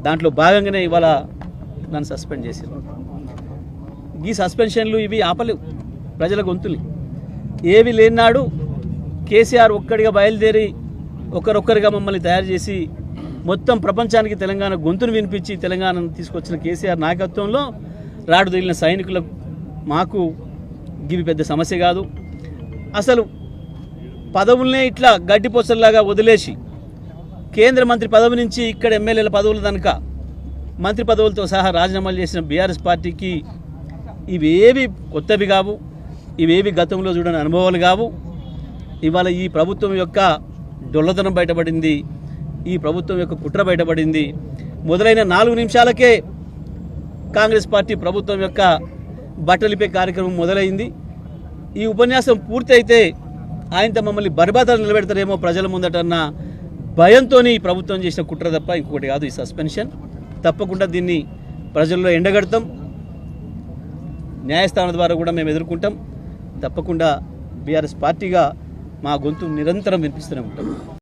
దాంట్లో భాగంగానే ఇవాళ నన్ను సస్పెండ్ చేశారు. ఈ సస్పెన్షన్లు ఇవి ఆపలేవు ప్రజల గొంతులు. ఏవి లేనాడు కేసీఆర్ ఒక్కడిగా బయలుదేరి ఒకరొక్కరిగా మమ్మల్ని తయారు చేసి మొత్తం ప్రపంచానికి తెలంగాణ గొంతును వినిపించి తెలంగాణను తీసుకొచ్చిన కేసీఆర్ నాయకత్వంలో రాడు తగిలిన సైనికులకు మాకు ఇవి పెద్ద సమస్య కాదు. అసలు పదవులనే ఇట్లా గడ్డిపోసల్లాగా వదిలేసి కేంద్ర మంత్రి పదవి నుంచి ఇక్కడ ఎమ్మెల్యేల పదవుల దనక మంత్రి పదవులతో సహా రాజీనామాలు చేసిన బీఆర్ఎస్ పార్టీకి ఇవేవి కొత్తవి కావు, ఇవేవి గతంలో చూడని అనుభవాలు కావు. ఇవాళ ఈ ప్రభుత్వం యొక్క డొల్లతనం బయటపడింది, ఈ ప్రభుత్వం యొక్క కుట్ర బయటపడింది. మొదలైన 4 నిమిషాలకే కాంగ్రెస్ పార్టీ ప్రభుత్వం యొక్క బట్టలిపే కార్యక్రమం మొదలైంది. ఈ ఉపన్యాసం పూర్తి అయితే ఆయనతో మమ్మల్ని బర్బాదలు నిలబెడతారేమో ప్రజల ముందటన్న భయంతో ఈ ప్రభుత్వం చేసిన కుట్ర తప్ప ఇంకొకటి కాదు ఈ సస్పెన్షన్. తప్పకుండా దీన్ని ప్రజల్లో ఎండగడతాం, న్యాయస్థానం ద్వారా కూడా మేము ఎదుర్కొంటాం. తప్పకుండా బీఆర్ఎస్ పార్టీగా మా గొంతు నిరంతరం వినిపిస్తూనే ఉంటాం.